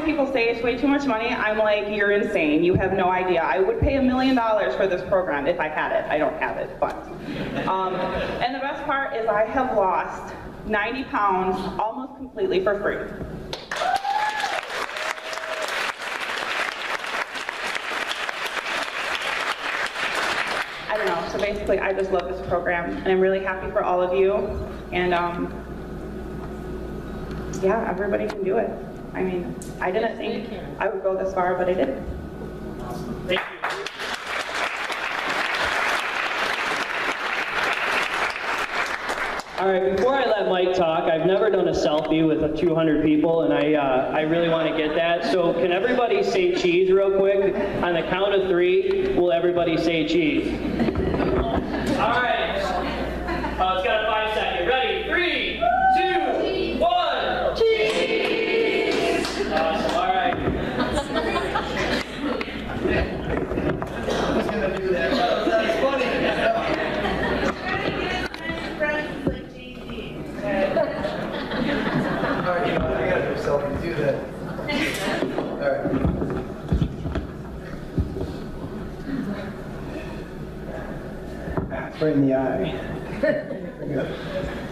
when people say it's way too much money, I'm like, you're insane. You have no idea. I would pay $1 million for this program if I had it. I don't have it, but. And the best part is I have lost 90 pounds almost completely for free. I don't know, so basically I just love this program, and I'm really happy for all of you, and yeah, everybody can do it. I mean, I didn't think I would go this far, but I did. Awesome. Thank you. All right, before I let Mike talk, I've never done a selfie with 200 people, and I really want to get that. So can everybody say cheese real quick? On the count of 3, will everybody say cheese? All right. It's got a 5-second. Ready? 3, 2, 1. Cheese! Awesome. All right. I was going to do that. That's funny. All right, I got to do selfie. Do that. All right. That's right in the eye.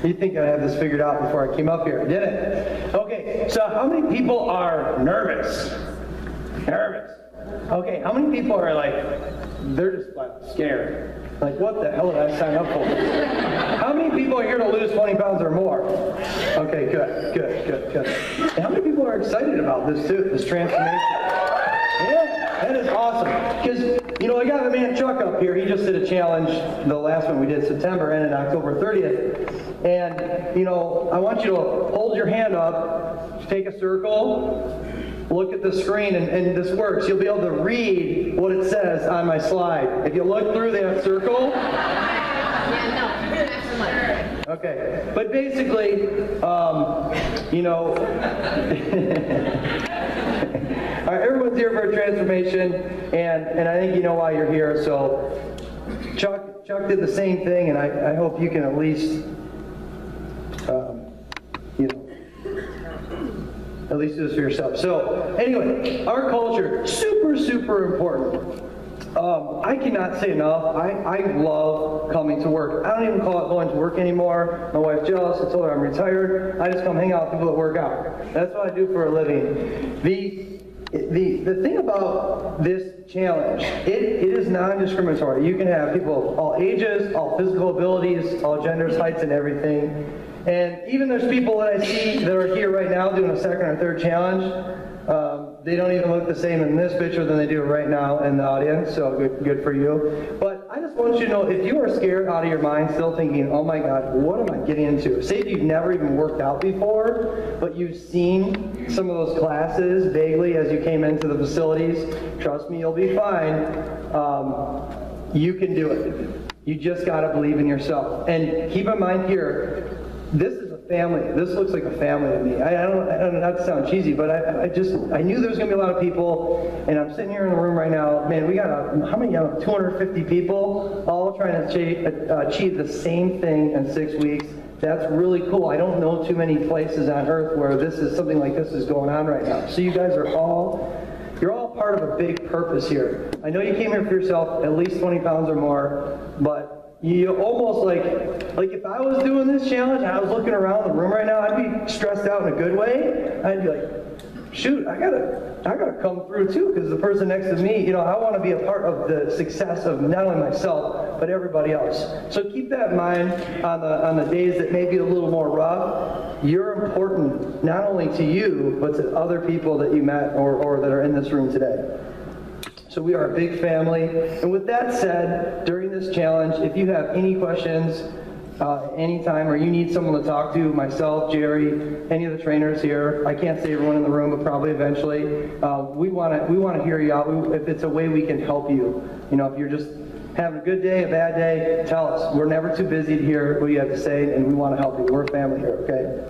You think I had this figured out before I came up here, didn't it? Okay, so how many people are nervous? Nervous. Okay, how many people are like, they're just like scared? Like, what the hell did I sign up for? How many people are here to lose 20 pounds or more? Okay, good. And how many people are excited about this too, this transformation? Yeah, that is awesome. Because, you know, I got the man Chuck up here. He just did a challenge, the last one we did September, ended October 30th. And, you know, I want you to hold your hand up, take a circle, look at the screen, and this works. You'll be able to read what it says on my slide. If you look through that circle. Okay, but basically, you know, all right, everyone's here for a transformation, and I think you know why you're here. So Chuck did the same thing, and I hope you can at least, you know, at least do this for yourself. So anyway, our culture, super important. I cannot say enough. I love coming to work. I don't even call it going to work anymore. My wife's jealous. I told her I'm retired. I just come hang out with people that work out. That's what I do for a living. The thing about this challenge, it is non-discriminatory. You can have people of all ages, all physical abilities, all genders, heights, and everything. And even there's people that I see that are here right now doing a second or third challenge. They don't even look the same in this picture than they do right now in the audience, so good for you. But I just want you to know, if you are scared out of your mind, still thinking, oh my God, what am I getting into? Say if you've never even worked out before, but you've seen some of those classes vaguely as you came into the facilities, trust me, you'll be fine. You can do it. You just got to believe in yourself. And keep in mind here, this is a family. This looks like a family to me. I don't not to sound cheesy, but I knew there was going to be a lot of people, and I'm sitting here in the room right now. Man, we got how many? 250 people, all trying to achieve the same thing in 6 weeks. That's really cool. I don't know too many places on earth where something like this is going on right now. So you guys are you're all part of a big purpose here. I know you came here for yourself, at least 20 pounds or more, but you almost like if I was doing this challenge and I was looking around the room right now, I'd be stressed out in a good way. I'd be like, shoot, I gotta come through too, because the person next to me, you know, I want to be a part of the success of not only myself but everybody else. So keep that in mind on the days that may be a little more rough. You're important not only to you but to other people that you met or that are in this room today. So we are a big family. And with that said, during this challenge, if you have any questions anytime, or you need someone to talk to, myself, Jerry, any of the trainers here, I can't say everyone in the room, but probably eventually, we want to hear you out. If it's a way we can help you. You know, if you're just having a good day, a bad day, tell us. We're never too busy to hear what you have to say, and we want to help you. We're a family here, okay?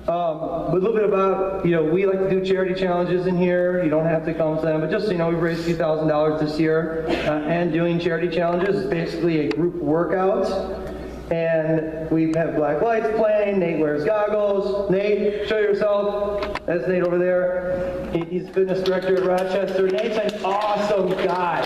A little bit about, you know, we like to do charity challenges in here. You don't have to come to them, but just, you know, we've raised a few $1,000s this year, and doing charity challenges is basically a group workout. And we have black lights playing. Nate wears goggles. Nate, show yourself. That's Nate over there. He's fitness director at Rochester. Nate's an awesome guy.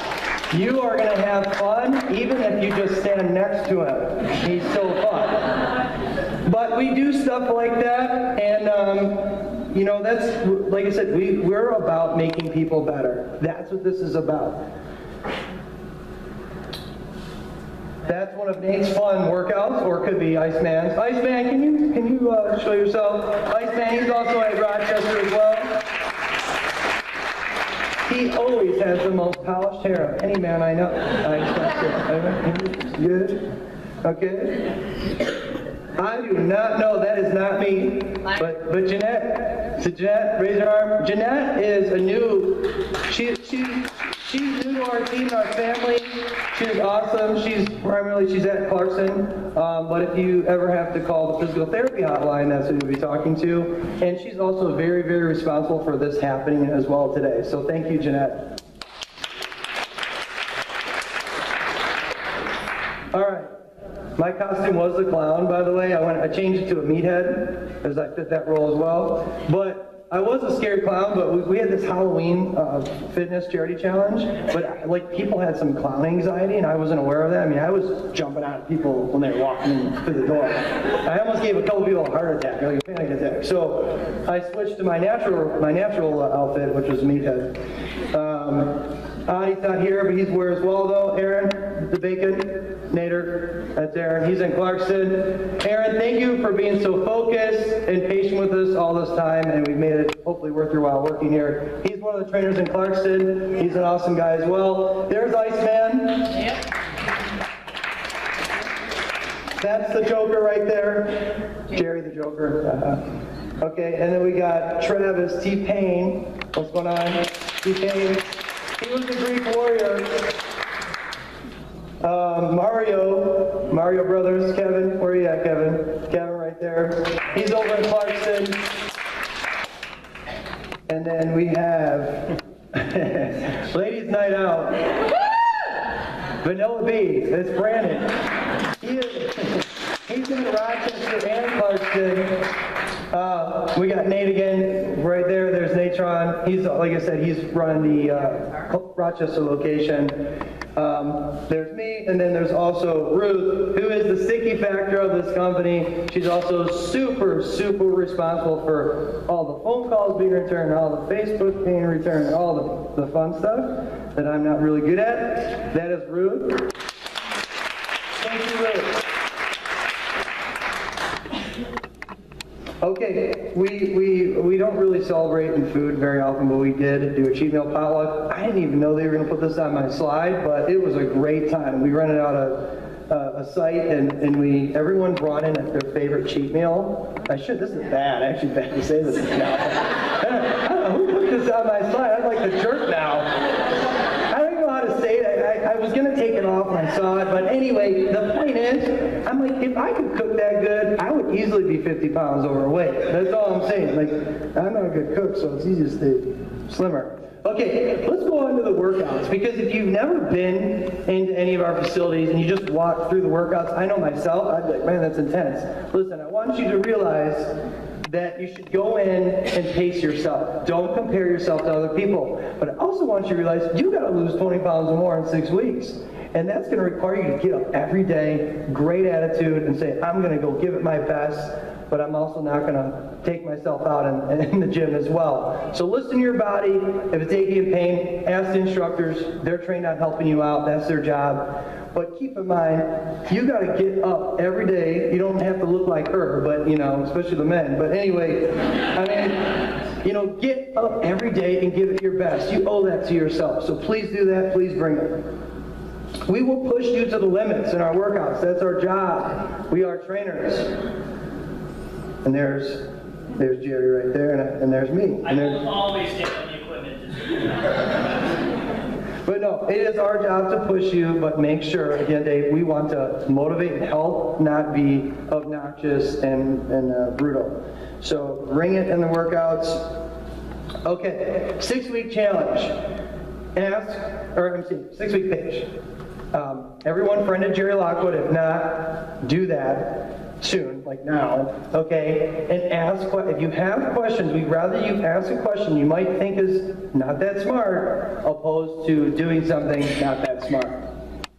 You are going to have fun even if you just stand next to him. He's so fun. But we do stuff like that, and you know, that's, like I said, we're about making people better. That's what this is about. That's one of Nate's fun workouts, or it could be Iceman's. Iceman, can you show yourself? Iceman, he's also at Rochester as well. He always has the most polished hair of any man I know. Good. Okay. I do not know. That is not me. But Jeanette. So Jeanette, raise your arm. Jeanette is a new. She's new to our team, our family. She's awesome. She's at Clarkson. But if you ever have to call the physical therapy hotline, that's who you'll be talking to. And she's also very, very responsible for this happening as well today. So thank you, Jeanette. All right. My costume was the clown, by the way. I changed it to a meathead, as I fit that role as well. But I was a scared clown, but we had this Halloween fitness charity challenge. But like, people had some clown anxiety, and I wasn't aware of that. I mean, I was jumping out at people when they were walking in through the door. I almost gave a couple people a heart attack, like a panic attack. So I switched to my natural outfit, which was meathead. He's not here, but he's where as well, though. Aaron, the bacon. Nader, that's Aaron. He's in Clarkson. Aaron, thank you for being so focused and patient with us all this time, and we've made it hopefully worth your while working here. He's one of the trainers in Clarkson. He's an awesome guy as well. There's Iceman. Yep. That's the Joker right there. Jerry the Joker. Okay, and then we got Travis T-Pain. What's going on? T-Pain. He was a Greek warrior. Mario Brothers, Kevin, where are you at, Kevin? Kevin right there. He's over in Clarkson. And then we have Ladies Night Out. Vanilla B, that's Brandon. He's in Rochester and Clarkson. We got Nate again, right there. There's Natron. He's, like I said, he's running the Rochester location. There's me, and then there's also Ruth, who is the sticky factor of this company. She's also super, super responsible for all the phone calls being returned, all the Facebook being returned, all the fun stuff that I'm not really good at. That is Ruth. Thank you, Ruth. Okay, we don't really celebrate in food very often, but we did do a cheat meal potluck. I didn't even know they were going to put this on my slide, but it was a great time. We rented out a site, and everyone brought in their favorite cheat meal. This is bad, actually bad to say this now. I don't know, who put this on my slide? I'm like the jerk now. I don't even know how to say it. I was going to take it off when I saw it, but anyway, the point is, I'm like, if I could cook that good, I would easily be 50 pounds overweight. That's all I'm saying. Like, I'm not a good cook, so it's easy to stay slimmer. Okay, let's go on to the workouts, because if you've never been into any of our facilities and you just walk through the workouts, I know myself, I'd be like, man, that's intense. Listen, I want you to realize that you should go in and pace yourself. Don't compare yourself to other people. But I also want you to realize you got to lose 20 pounds or more in 6 weeks. And that's going to require you to get up every day, great attitude, and say, I'm going to go give it my best, but I'm also not going to take myself out in the gym as well. So listen to your body. If it's aching and pain, ask the instructors. They're trained on helping you out. That's their job. But keep in mind, you got to get up every day. You don't have to look like her, but, you know, especially the men. But anyway, I mean, you know, get up every day and give it your best. You owe that to yourself. So please do that. Please bring it. We will push you to the limits in our workouts. That's our job. We are trainers. And there's Jerry right there, and there's me. I will always take on the equipment. But no, it is our job to push you, but make sure, again, Dave, we want to motivate and help, not be obnoxious and brutal. So bring it in the workouts. Okay, 6-week challenge. 6-week page. Everyone friended Jerry Lockwood. If not, do that soon, like now, okay? And ask, if you have questions, we'd rather you ask a question you might think is not that smart, opposed to doing something not that smart.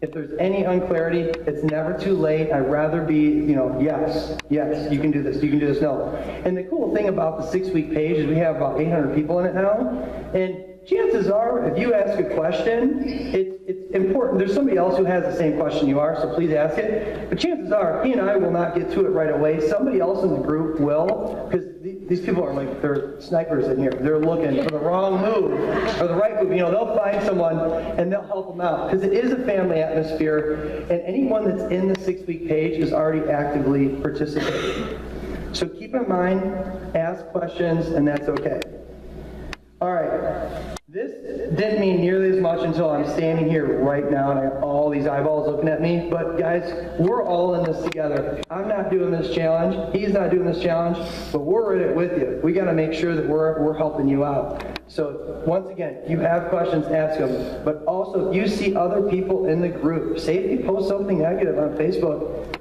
If there's any unclarity, it's never too late. I'd rather be, yes, you can do this, no. And the cool thing about the 6-week page is we have about 800 people in it now, and chances are, if you ask a question, it's important. There's somebody else who has the same question you are, so please ask it. But chances are, he and I will not get to it right away. Somebody else in the group will, because these people are like, they're snipers in here. They're looking for the wrong move, or the right move. They'll find someone, and they'll help them out. Because it is a family atmosphere, and anyone that's in the 6-week page is already actively participating. So keep in mind, ask questions, and that's okay. All right, this didn't mean nearly as much until I'm standing here right now and I have all these eyeballs looking at me, but guys, we're all in this together. I'm not doing this challenge, he's not doing this challenge, but we're in it with you. We gotta make sure that we're helping you out. So once again, if you have questions, ask them, but also if you see other people in the group, say if you post something negative on Facebook,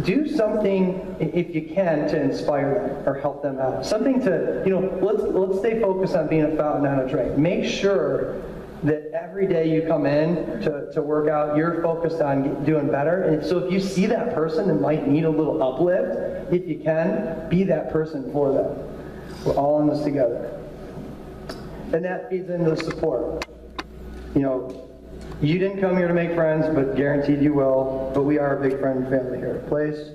do something, if you can, to inspire them or help them out. Something to, let's stay focused on being a fountain, not a drain. Make sure that every day you come in to work out, you're focused on doing better. And so if you see that person that might need a little uplift, if you can, be that person for them. We're all in this together. And that feeds into the support. You didn't come here to make friends, but guaranteed you will. But we are a big friend family here at Place.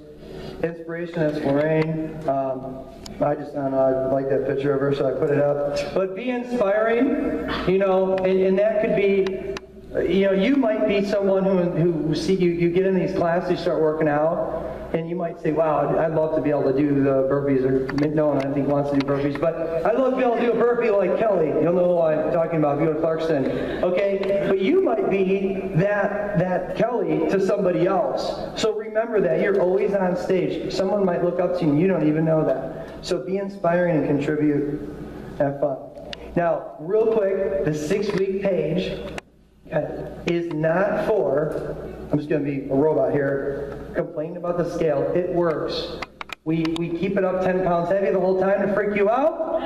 Inspiration, that's Lorraine. I don't know, I like that picture of her, so I put it up. But be inspiring, and that could be, you might be someone who see you get in these classes, you start working out, and you might say, wow, I'd love to be able to do the burpees, or no one I think wants to do burpees, but I'd love to be able to do a burpee like Kelly. You'll know who I'm talking about if you go to Clarkston, okay? But you might be that Kelly to somebody else. So remember that, you're always on stage. Someone might look up to you and you don't even know that. So be inspiring and contribute, have fun. Now, real quick, the 6-week page is not for, I'm just going to be a robot here, complaining about the scale. It works. We keep it up 10 pounds heavy the whole time to freak you out,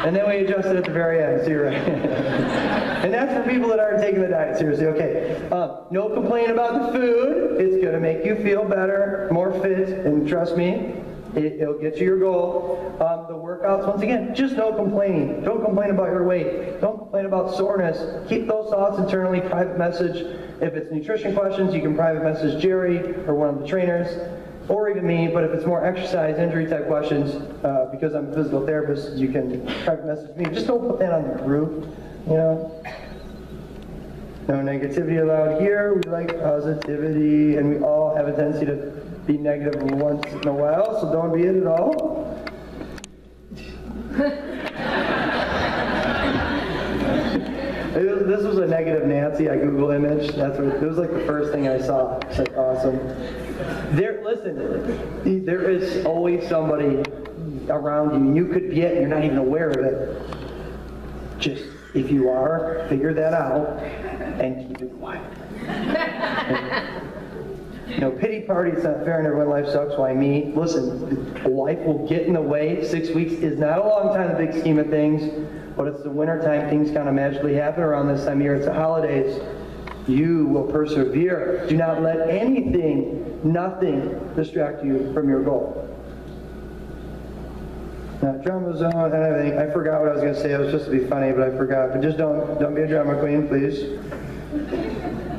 and then we adjust it at the very end, so you're right. And that's for people that aren't taking the diet seriously. Okay, no complaint about the food. It's going to make you feel better, more fit, and trust me, it'll get you your goal. The workouts, once again, just no complaining. Don't complain about your weight. Don't complain about soreness. Keep those thoughts internally. Private message. If it's nutrition questions, you can private message Jerry or one of the trainers, or even me. But if it's more exercise, injury type questions, because I'm a physical therapist, you can private message me. Just don't put that on the group, No negativity allowed here. We like positivity, and we all have a tendency to be negative once in a while, so don't be it at all. This was a negative Nancy, I Google image. It was like the first thing I saw. It's like awesome. Listen, there is always somebody around you. You could be it, you're not even aware of it. Just, if you are, figure that out and keep it quiet. Pity party, it's not fair, and everyone life sucks, why me? Listen, life will get in the way. 6 weeks is not a long time in the big scheme of things, but it's the winter time, things kind of magically happen around this time of year. It's the holidays. You will persevere. Do not let nothing distract you from your goal. Now, drama zone and everything. I forgot what I was going to say. It was just to be funny, but I forgot. But just don't be a drama queen, please.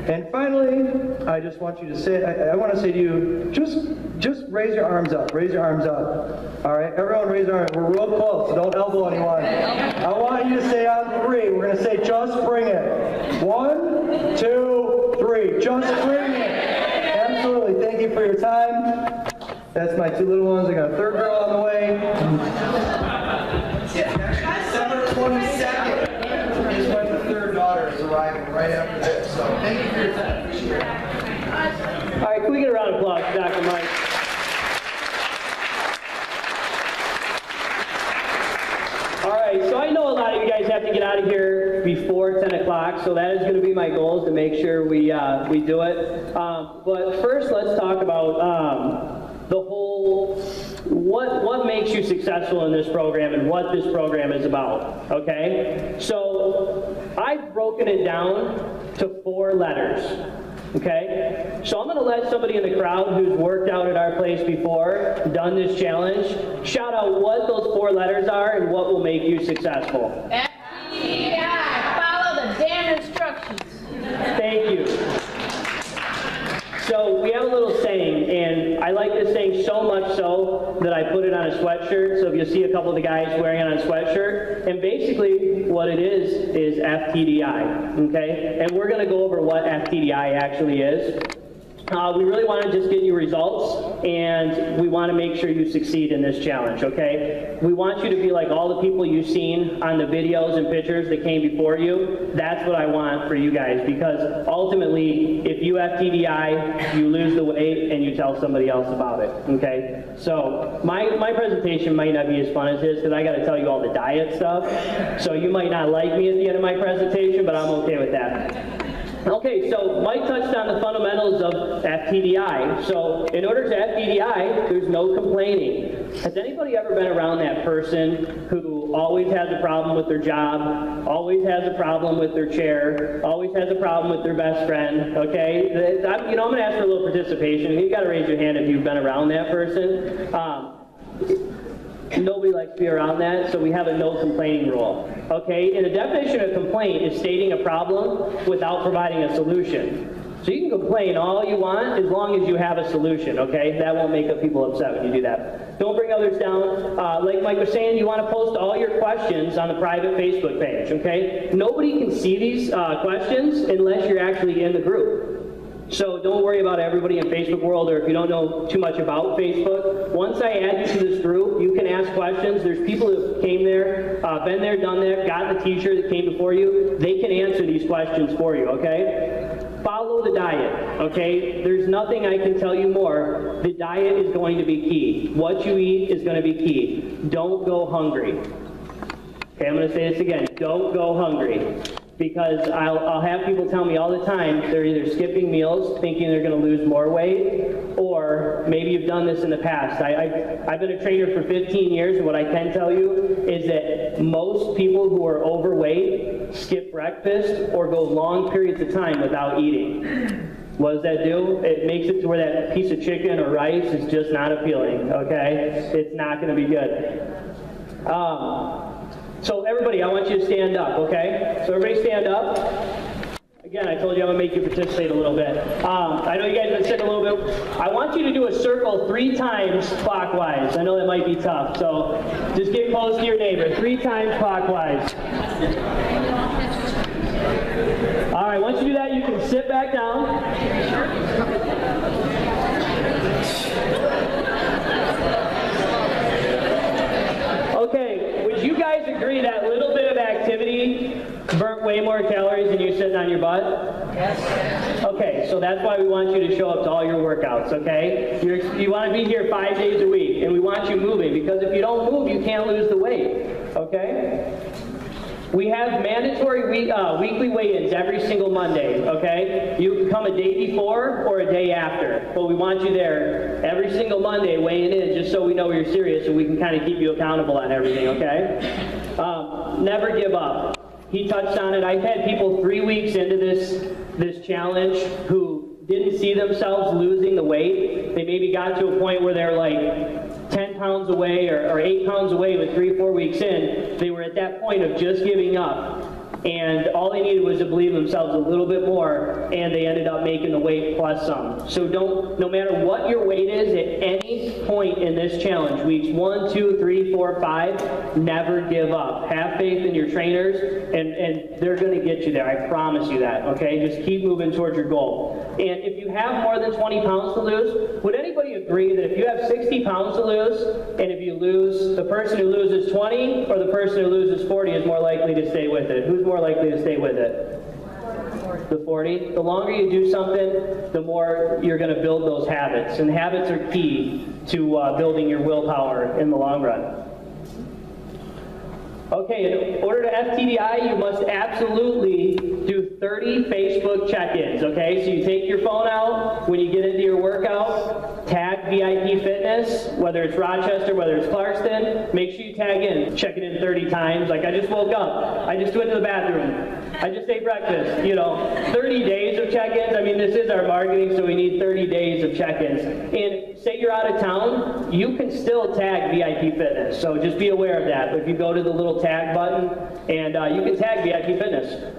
And finally, I just want you to say, I want to say to you, just raise your arms up. Raise your arms up. All right, everyone raise your arms. We're real close, so don't elbow anyone. I want you to say on 3. We're going to say, just bring it. 1, 2, 3. Just bring it. Absolutely. Thank you for your time. That's my 2 little ones. I got a 3rd girl on the way. December 22nd is when the 3rd daughter is arriving right after this. So thank you for your time. Appreciate it. All right, can we get a round of applause for Dr. Mike? All right, so I know a lot of you guys have to get out of here before 10 o'clock. o'clock, so that is going to be my goal, is to make sure we do it. But first, let's talk about the whole, what makes you successful in this program and what this program is about, okay? So I've broken it down to 4 letters, okay? So I'm going to let somebody in the crowd who's worked out at our place before, done this challenge, shout out what those 4 letters are and what will make you successful. FTDI, follow the damn instructions. Thank you. So we have a little saying, and I like this saying so much so that I put it on a sweatshirt. So if you see a couple of the guys wearing it on a sweatshirt, and basically what it is FTDI, okay? And we're going to go over what FTDI actually is. We really want to just get you results, and we want to make sure you succeed in this challenge, okay? We want you to be like all the people you've seen on the videos and pictures that came before you. That's what I want for you guys, because ultimately, if you have TDI, you lose the weight and you tell somebody else about it, okay? So my presentation might not be as fun as his, because I got to tell you all the diet stuff. So you might not like me at the end of my presentation, but I'm okay with that. Okay, so Mike touched on the fundamentals of FTDI. So in order to FTDI, there's no complaining. Has anybody ever been around that person who always has a problem with their job, always has a problem with their chair, always has a problem with their best friend, okay? I'm going to ask for a little participation. You got to raise your hand if you've been around that person. Nobody likes to be around that, so we have a no complaining rule. Okay, and the definition of complaint is stating a problem without providing a solution. So you can complain all you want as long as you have a solution, okay? That won't make people upset when you do that. Don't bring others down. Like Mike was saying, you want to post all your questions on the private Facebook page, okay? Nobody can see these questions unless you're actually in the group. So don't worry about everybody in Facebook world, or if you don't know too much about Facebook. Once I add you to this group, you can ask questions. There's people who came there, been there, done that, got the teacher that came before you. They can answer these questions for you, okay? Follow the diet, okay? There's nothing I can tell you more. The diet is going to be key. What you eat is going to be key. Don't go hungry. Okay, I'm going to say this again. Don't go hungry. Because I'll have people tell me all the time they're either skipping meals thinking they're going to lose more weight, or maybe you've done this in the past. I've been a trainer for 15 years, and what I can tell you is that most people who are overweight skip breakfast or go long periods of time without eating. What does that do? It makes it to where that piece of chicken or rice is just not appealing, okay? It's not going to be good. So everybody, I want you to stand up, okay? So everybody stand up. Again, I told you I'm going to make you participate a little bit. I know you guys have been sitting a little bit. I want you to do a circle 3 times clockwise. I know that might be tough, so just get close to your neighbor. 3 times clockwise. All right, once you do that, you can sit back down. Okay, would you guys agree that little bit of activity burnt way more calories than you sitting on your butt? Yes. Okay, so that's why we want you to show up to all your workouts, okay? You want to be here 5 days a week, and we want you moving, because if you don't move, you can't lose the weight, okay? We have mandatory weekly weigh-ins every single Monday, okay? You can come a day before or a day after, but we want you there every single Monday weighing in, just so we know you're serious and we can kind of keep you accountable on everything, okay? Never give up. He touched on it. I've had people 3 weeks into this challenge who didn't see themselves losing the weight. They maybe got to a point where they're like 10 pounds away or 8 pounds away, with 3 or 4 weeks in. They were at that point of just giving up. And all they needed was to believe themselves a little bit more, and they ended up making the weight plus some. So no matter what your weight is at any point in this challenge, weeks 1, 2, 3, 4, 5, never give up. Have faith in your trainers, and they're going to get you there. I promise you that, okay? Just keep moving towards your goal. And if you have more than 20 pounds to lose, would anybody agree that if you have 60 pounds to lose, and if you lose, the person who loses 20 or the person who loses 40 is more likely to stay with it? Who's more likely to stay with it? The 40. The longer you do something, the more you're going to build those habits. And habits are key to building your willpower in the long run. Okay, in order to FTDI, you must absolutely do do 30 Facebook check-ins, okay? So you take your phone out when you get into your workout, tag VIP Fitness, whether it's Rochester, whether it's Clarkston, make sure you tag in, check it in 30 times. Like, I just woke up, I just went to the bathroom, I just ate breakfast, 30 days of check-ins. I mean, this is our marketing, so we need 30 days of check-ins. And say you're out of town, you can still tag VIP Fitness, so just be aware of that. But if you go to the little tag button, and you can tag VIP Fitness.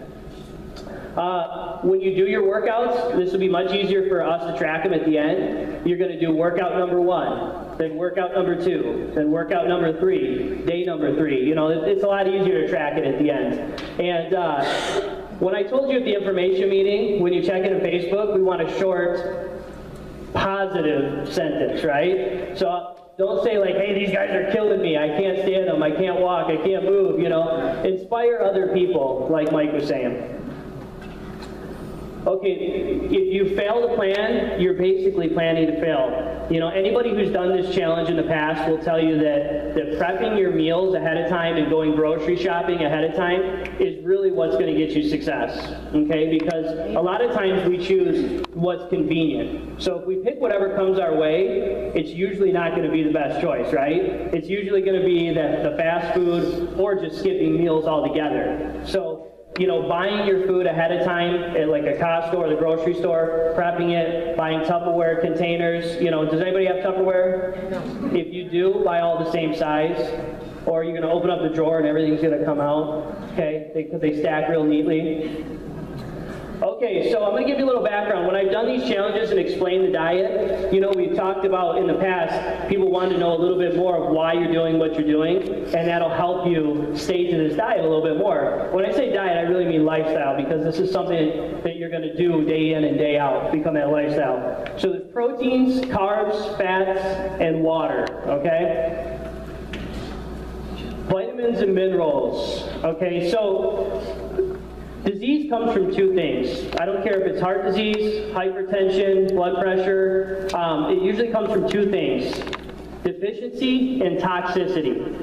When you do your workouts, this will be much easier for us to track them at the end. You're going to do workout number 1, then workout number 2, then workout number 3, day number 3. It's a lot easier to track it at the end. And when I told you at the information meeting, when you check in on Facebook, we want a short, positive sentence, right? So don't say like, hey, these guys are killing me, I can't stand them, I can't walk, I can't move, Inspire other people, like Mike was saying. Okay, if you fail to plan, you're basically planning to fail. Anybody who's done this challenge in the past will tell you that prepping your meals ahead of time and going grocery shopping ahead of time is really what's going to get you success, okay? Because a lot of times we choose what's convenient. So if we pick whatever comes our way, it's usually not going to be the best choice, right? It's usually going to be the fast food or just skipping meals altogether. So buying your food ahead of time at like a Costco or the grocery store, prepping it, buying Tupperware containers. Does anybody have Tupperware? No. If you do, buy all the same size, or you're going to open up the drawer and everything's going to come out. Okay, they stack real neatly. Okay, so I'm going to give you a little background. When I've done these challenges and explained the diet, we've talked about in the past, people want to know a little bit more of why you're doing what you're doing, and that'll help you stay to this diet a little bit more. When I say diet, I really mean lifestyle, because this is something that you're going to do day in and day out, become that lifestyle. So there's proteins, carbs, fats, and water, okay? Vitamins and minerals, okay? So disease comes from 2 things. I don't care if it's heart disease, hypertension, blood pressure. It usually comes from 2 things: deficiency and toxicity.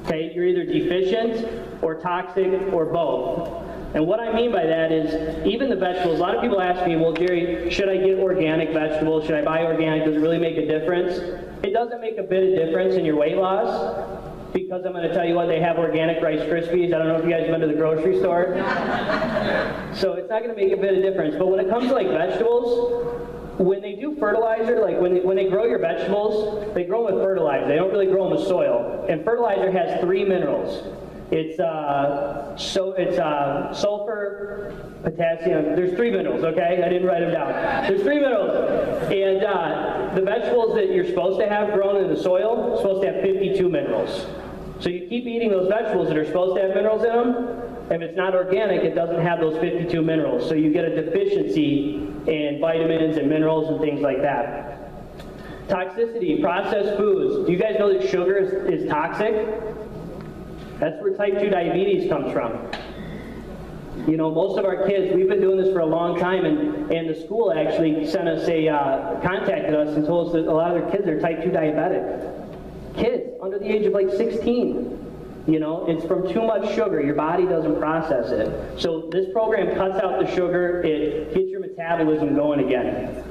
Okay, you're either deficient or toxic or both. And what I mean by that is, even the vegetables, a lot of people ask me, well, Jerry, should I get organic vegetables? Should I buy organic? Does it really make a difference? It doesn't make a bit of difference in your weight loss. Because I'm going to tell you what, they have organic Rice Krispies. I don't know if you guys have been to the grocery store. So it's not going to make a bit of difference. But when it comes to like vegetables, when they do fertilizer, like when they grow your vegetables, they grow them with fertilizer. They don't really grow them with soil. And fertilizer has 3 minerals. It's sulfur, potassium. There's 3 minerals, okay? I didn't write them down. There's 3 minerals. And the vegetables that you're supposed to have grown in the soil are supposed to have 52 minerals. So you keep eating those vegetables that are supposed to have minerals in them. If it's not organic, it doesn't have those 52 minerals. So you get a deficiency in vitamins and minerals and things like that. Toxicity, processed foods. Do you guys know that sugar is toxic? That's where type 2 diabetes comes from. Most of our kids, we've been doing this for a long time, and the school actually sent us contacted us and told us that a lot of their kids are type 2 diabetic. Kids under the age of like 16. It's from too much sugar. Your body doesn't process it. So this program cuts out the sugar. It gets your metabolism going again.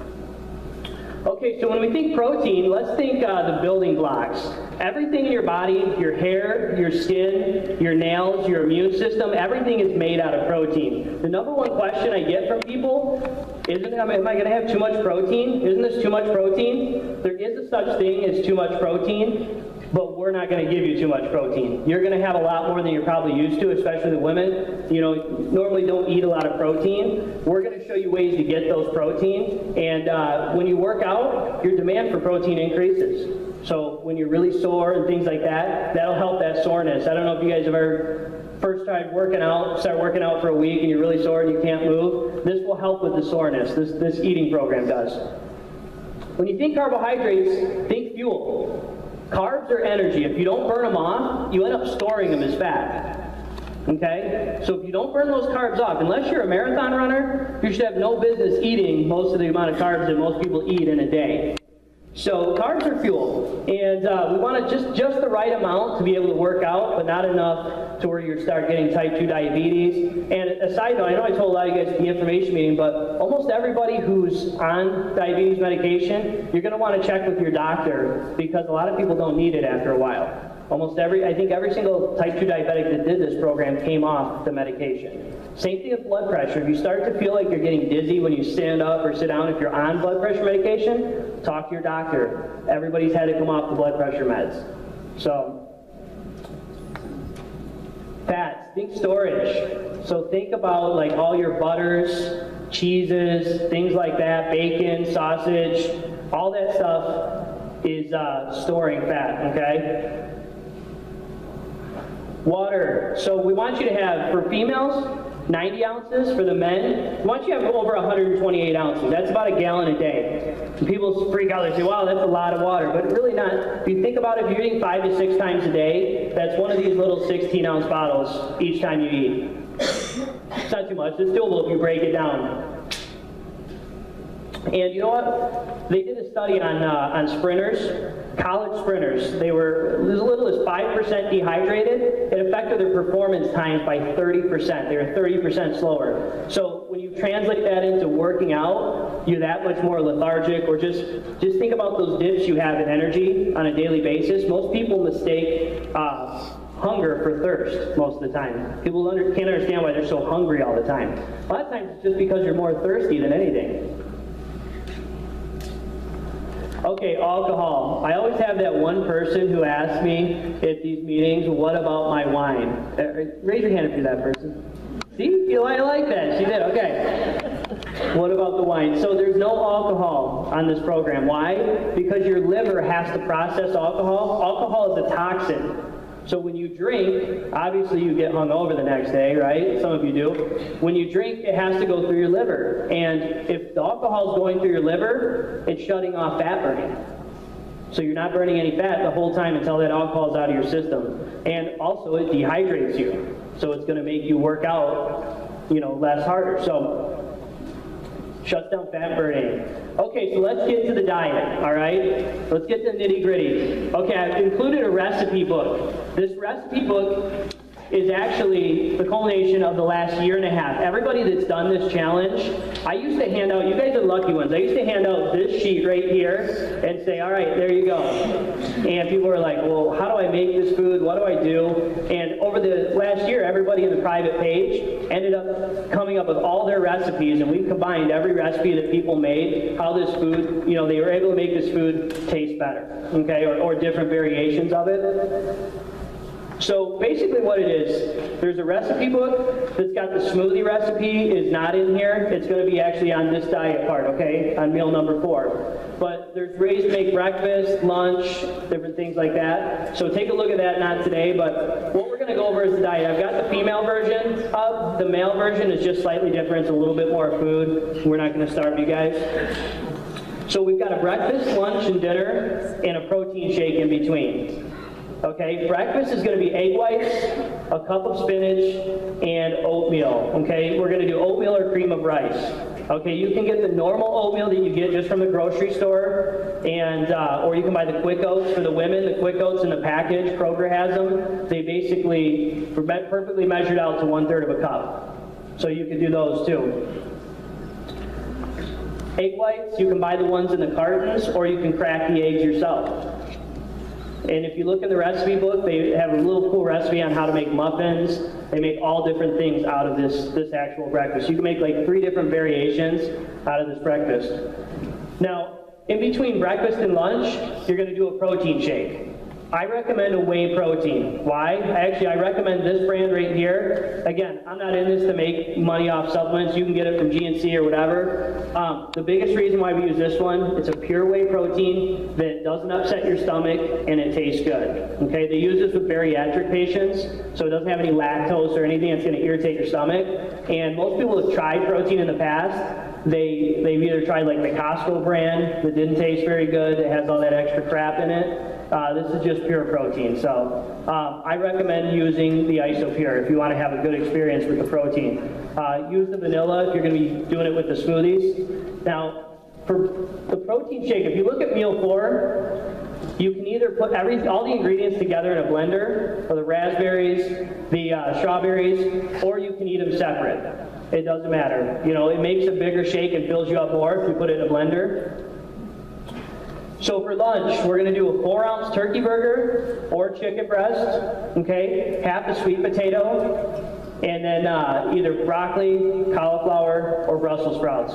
Okay, so when we think protein, let's think the building blocks. Everything in your body, your hair, your skin, your nails, your immune system, everything is made out of protein. The number one question I get from people isn't, am I going to have too much protein? Isn't this too much protein? There is a such thing as too much protein, but we're not going to give you too much protein. You're going to have a lot more than you're probably used to, especially the women. Normally don't eat a lot of protein. We're going to show you ways to get those protein. And when you work out, your demand for protein increases. So when you're really sore and things like that, that'll help that soreness. I don't know if you guys have ever first tried start working out for a week and you're really sore and you can't move. This will help with the soreness. This eating program does. When you think carbohydrates, think fuel. Carbs are energy. If you don't burn them off, you end up storing them as fat. Okay? So if you don't burn those carbs off, unless you're a marathon runner, you should have no business eating most of the amount of carbs that most people eat in a day. So carbs are fuel, and we want just the right amount to be able to work out, but not enough to where you start getting type 2 diabetes. And a side note, I know I told a lot of you guys at the information meeting, but almost everybody who's on diabetes medication, you're going to want to check with your doctor because a lot of people don't need it after a while. I think every single type 2 diabetic that did this program came off the medication. Same thing with blood pressure. If you start to feel like you're getting dizzy when you stand up or sit down, if you're on blood pressure medication, talk to your doctor. Everybody's had to come off the blood pressure meds. So, fats, think storage. So think about like all your butters, cheeses, things like that, bacon, sausage, all that stuff is storing fat, okay? Water. So we want you to have, for females, 90 ounces. For the men, we want you to have over 128 ounces. That's about a gallon a day. And people freak out, they say, wow, that's a lot of water. But really not. If you think about it, if you're eating 5 to 6 times a day, that's one of these little 16-ounce bottles each time you eat. It's not too much. It's doable if you break it down. And you know what? They did a study on sprinters, college sprinters. They were as little as 5% dehydrated. It affected their performance times by 30%. They were 30% slower. So when you translate that into working out, you're that much more lethargic, or just think about those dips you have in energy on a daily basis. Most people mistake hunger for thirst most of the time. People can't understand why they're so hungry all the time. A lot of times it's just because you're more thirsty than anything. Okay, alcohol. I always have that one person who asks me at these meetings, what about my wine? Raise your hand if you're that person. See, you like that. She did, okay. What about the wine? So there's no alcohol on this program. Why? Because your liver has to process alcohol. Alcohol is a toxin. So when you drink, obviously you get hungover the next day, right? Some of you do. When you drink, it has to go through your liver. And if the alcohol is going through your liver, it's shutting off fat burning. So you're not burning any fat the whole time until that alcohol is out of your system. And also it dehydrates you. So it's going to make you work out, less harder. So shuts down fat burning. Okay, so let's get to the diet, all right? Let's get to the nitty-gritty. Okay, I've included a recipe book. This recipe book is actually the culmination of the last year and a half. Everybody that's done this challenge, I used to hand out, you guys are lucky ones, I used to hand out this sheet right here and say, all right, there you go. And people were like, well, how do I make this food? What do I do? And over the last year, everybody in the private page ended up coming up with all their recipes, and we combined every recipe that people made, how this food, they were able to make this food taste better, okay, or different variations of it. So basically what it is, there's a recipe book that's got the smoothie recipe is not in here. It's going to be actually on this diet part, okay, on meal number 4. But there's ways to make breakfast, lunch, different things like that. So take a look at that, not today, but what we're going to go over is the diet. I've got the female version up. The male version is just slightly different. It's a little bit more food. We're not going to starve you guys. So we've got a breakfast, lunch, and dinner, and a protein shake in between. Okay, breakfast is going to be egg whites, a cup of spinach, and oatmeal. Okay, we're going to do oatmeal or cream of rice. Okay, you can get the normal oatmeal that you get just from the grocery store, and or you can buy the Quick Oats for the women. The Quick Oats in the package, Kroger has them. They basically are perfectly measured out to 1/3 of a cup. So you can do those too. Egg whites, you can buy the ones in the cartons, or you can crack the eggs yourself. And if you look in the recipe book, they have a little cool recipe on how to make muffins. They make all different things out of this actual breakfast. You can make like 3 different variations out of this breakfast. Now, in between breakfast and lunch, you're going to do a protein shake. I recommend a whey protein. Why? I recommend this brand right here. Again, I'm not in this to make money off supplements. You can get it from GNC or whatever. The biggest reason why we use this one, it's a pure whey protein that doesn't upset your stomach and it tastes good. Okay, they use this with bariatric patients, so it doesn't have any lactose or anything that's going to irritate your stomach. And most people have tried protein in the past. They've either tried like the Costco brand that didn't taste very good. It has all that extra crap in it. This is just pure protein. So I recommend using the IsoPure if you want to have a good experience with the protein. Use the vanilla if you're going to be doing it with the smoothies. Now, For the protein shake, if you look at meal 4, you can either put all the ingredients together in a blender, or the raspberries, the strawberries, or you can eat them separate. It doesn't matter. You know, it makes a bigger shake and fills you up more if you put it in a blender. So for lunch, we're going to do a 4-ounce turkey burger or chicken breast, okay, half a sweet potato, and then either broccoli, cauliflower, or Brussels sprouts.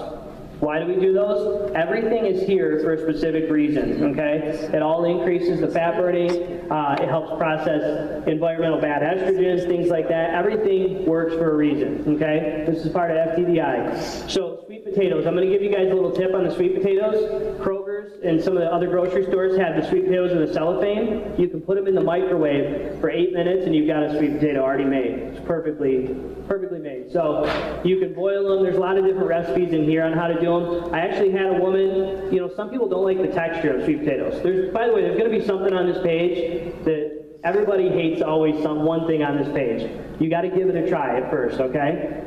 Why do we do those? Everything is here for a specific reason, okay? It all increases the fat burning, it helps process environmental bad estrogens, things like that. Everything works for a reason, okay? This is part of FTDI. So sweet potatoes, I'm gonna give you guys a little tip on the sweet potatoes. Kroger's and some of the other grocery stores have the sweet potatoes in the cellophane. You can put them in the microwave for 8 minutes and you've got a sweet potato already made. It's perfectly made. So you can boil them. There's a lot of different recipes in here on how to do them. I actually had a woman, you know, some people don't like the texture of sweet potatoes. By the way, there's going to be something on this page that everybody hates always one thing on this page. You got to give it a try at first, okay?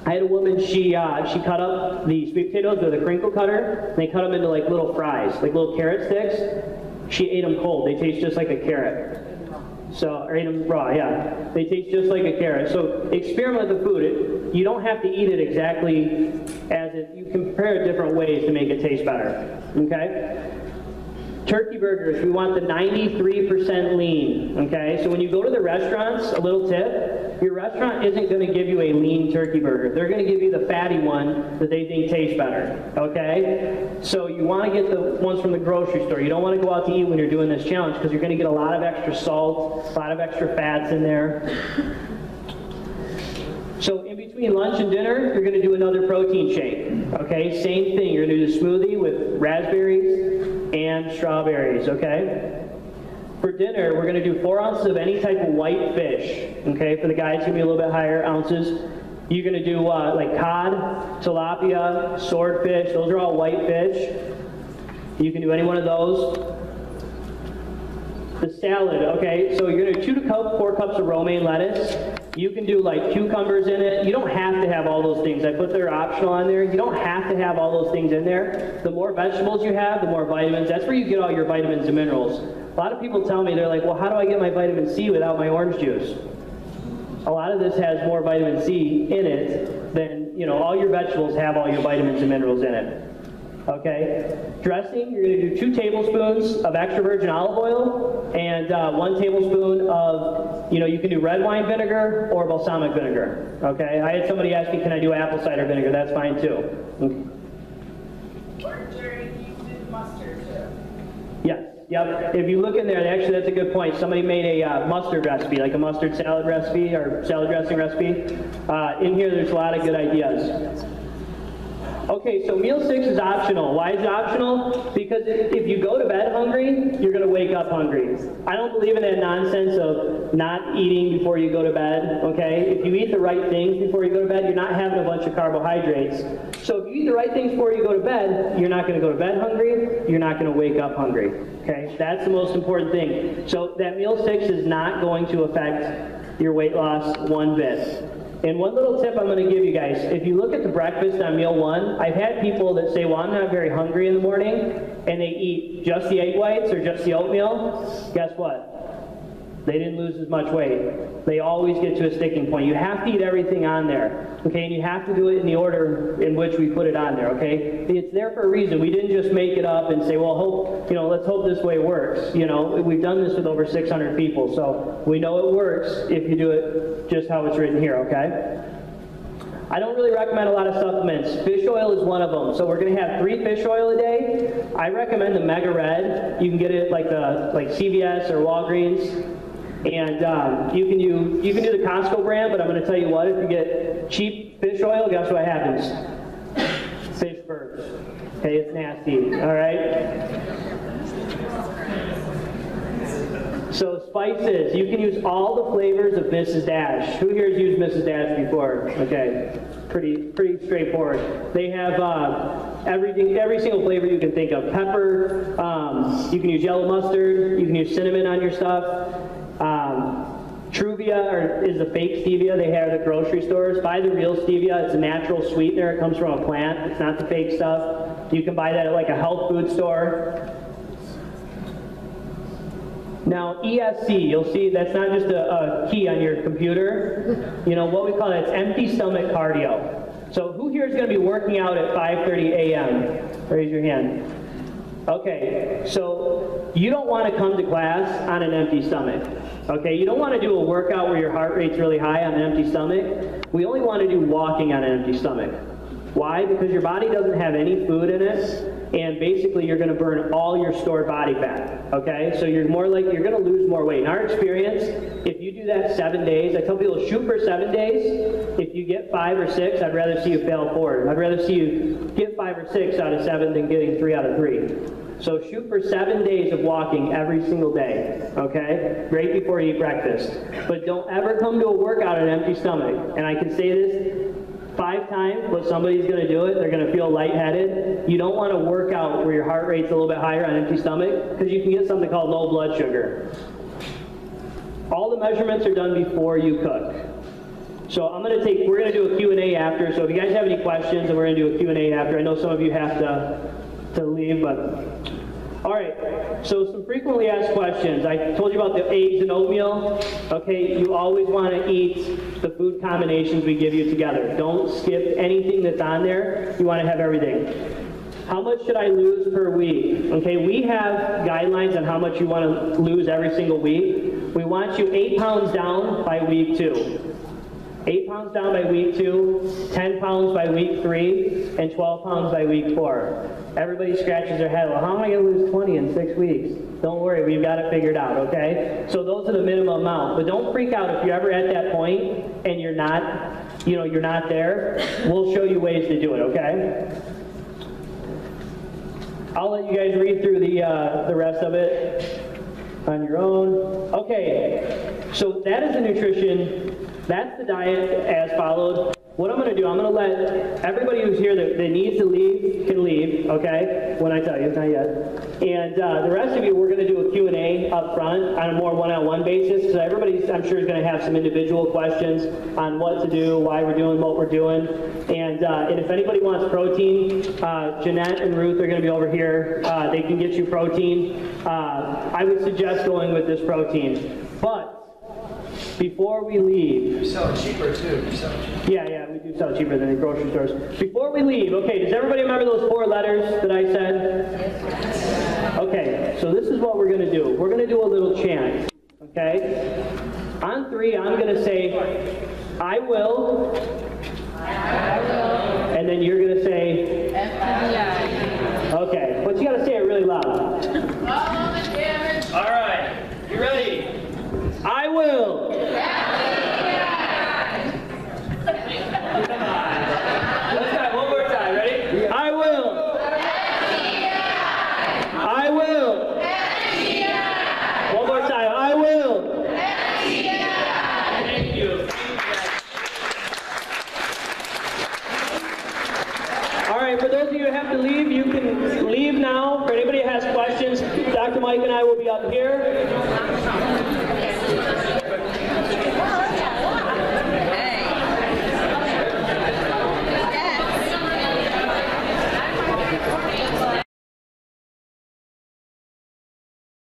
I had a woman, she cut up the sweet potatoes with a crinkle cutter, and they cut them into like little fries, like little carrot sticks. She ate them cold. They taste just like a carrot. So, or ate them raw, yeah. They taste just like a carrot. So experiment with the food. You don't have to eat it exactly as it, you can prepare it different ways to make it taste better, okay? Turkey burgers, we want the 93% lean, okay? So when you go to the restaurants, a little tip, your restaurant isn't gonna give you a lean turkey burger. They're gonna give you the fatty one that they think tastes better, okay? So you wanna get the ones from the grocery store. You don't wanna go out to eat when you're doing this challenge because you're gonna get a lot of extra salt, a lot of extra fats in there. So in between lunch and dinner, you're gonna do another protein shake, okay? Same thing, you're gonna do a smoothie with raspberries and strawberries, okay? For dinner, we're gonna do 4 ounces of any type of white fish, okay? For the guys, it's gonna be a little bit higher ounces. You're gonna do like cod, tilapia, swordfish, those are all white fish. You can do any one of those. The salad, okay, so you're gonna do 4 cups of romaine lettuce. You can do like cucumbers in it. You don't have to have all those things. I put they're optional on there. You don't have to have all those things in there. The more vegetables you have, the more vitamins. That's where you get all your vitamins and minerals. A lot of people tell me, they're like, well, how do I get my vitamin C without my orange juice? A lot of this has more vitamin C in it than, you know, all your vegetables have all your vitamins and minerals in it. Okay, dressing, you're going to do 2 tablespoons of extra virgin olive oil and 1 tablespoon of, you know, you can do red wine vinegar or balsamic vinegar. Okay, I had somebody ask me, can I do apple cider vinegar? That's fine too. Or Jerry, you did mustard too. Yes, yep. If you look in there, actually that's a good point. Somebody made a mustard recipe, like a mustard salad recipe or salad dressing recipe. In here, there's a lot of good ideas. Okay, so meal 6 is optional. Why is it optional? Because if you go to bed hungry, you're gonna wake up hungry. I don't believe in that nonsense of not eating before you go to bed, okay? If you eat the right things before you go to bed, you're not having a bunch of carbohydrates. So if you eat the right things before you go to bed, you're not gonna go to bed hungry, you're not gonna wake up hungry, okay? That's the most important thing. So that meal 6 is not going to affect your weight loss one bit. And one little tip I'm going to give you guys, if you look at the breakfast on meal 1, I've had people that say, well, I'm not very hungry in the morning, and they eat just the egg whites or just the oatmeal. Guess what? They didn't lose as much weight. They always get to a sticking point. You have to eat everything on there, okay? And you have to do it in the order in which we put it on there, okay? It's there for a reason. We didn't just make it up and say, well, let's hope this way works. You know, we've done this with over 600 people, so we know it works if you do it just how it's written here, okay? I don't really recommend a lot of supplements. Fish oil is one of them. So we're going to have 3 fish oil a day. I recommend the Mega Red. You can get it like CVS or Walgreens. And you can do the Costco brand, but I'm going to tell you what, if you get cheap fish oil, guess what happens? Fish burns. Okay, it's nasty, all right? So spices, you can use all the flavors of Mrs. Dash. Who here has used Mrs. Dash before? Okay, pretty straightforward. They have everything, every single flavor you can think of. Pepper, you can use yellow mustard, you can use cinnamon on your stuff. Truvia is the fake stevia they have at the grocery stores. Buy the real stevia. It's a natural sweetener. It comes from a plant. It's not the fake stuff. You can buy that at like a health food store. Now, ESC, you'll see that's not just a key on your computer. You know, what we call it's empty stomach cardio. So who here is going to be working out at 5:30 a.m.? Raise your hand. Okay, so you don't want to come to class on an empty stomach. Okay, you don't want to do a workout where your heart rate's really high on an empty stomach. We only want to do walking on an empty stomach. Why? Because your body doesn't have any food in it, and basically you're going to burn all your stored body fat. Okay, so you're going to lose more weight. In our experience, if you do that 7 days, I tell people shoot for 7 days. If you get 5 or 6, I'd rather see you fail forward. I'd rather see you get 5 or 6 out of 7 than getting 3 out of 3. So shoot for 7 days of walking every single day, okay? Right before you eat breakfast. But don't ever come to a workout on an empty stomach. And I can say this 5 times, but somebody's going to do it. They're going to feel lightheaded. You don't want to work out where your heart rate's a little bit higher on an empty stomach because you can get something called low blood sugar. All the measurements are done before you cook. So we're going to do a Q&A after. So if you guys have any questions, and we're going to do a Q&A after. I know some of you have to leave, but all right, so some frequently asked questions. I told you about the eggs and oatmeal. Okay, you always want to eat the food combinations we give you together. Don't skip anything that's on there. You want to have everything. How much should I lose per week? Okay, we have guidelines on how much you want to lose every single week. We want you 8 pounds down by week 2. 8 pounds down by week 2, 10 pounds by week 3, and 12 pounds by week 4. Everybody scratches their head, well, how am I going to lose 20 in 6 weeks? Don't worry, we've got it figured out, okay? So those are the minimum amount. But don't freak out if you're ever at that point and you're not there. We'll show you ways to do it, okay? I'll let you guys read through the rest of it on your own. Okay, so that is the nutrition. That's the diet as followed. What I'm going to do, I'm going to let everybody who's here that needs to leave can leave, okay? When I tell you, not yet. And the rest of you, we're going to do a Q&A up front on a more one-on-one basis. So everybody, I'm sure, is going to have some individual questions on what to do, why we're doing what we're doing. And if anybody wants protein, Jeanette and Ruth are going to be over here. They can get you protein. I would suggest going with this protein. But before we leave... You sell it cheaper, too. Yeah, we do sell it cheaper than in grocery stores. Before we leave, okay, does everybody remember those 4 letters that I said? Okay, so this is what we're going to do. We're going to do a little chant, okay? On 3, I'm going to say, I will. And then you're going to say... Okay, but you got to say it really loud. All right, you ready? I will. Come on. Let's try one more time. Ready? I will. I will. One more time. I will. Thank you. All right, for those of you who have to leave, you can leave now. For anybody who has questions, Dr. Mike and I will be up here.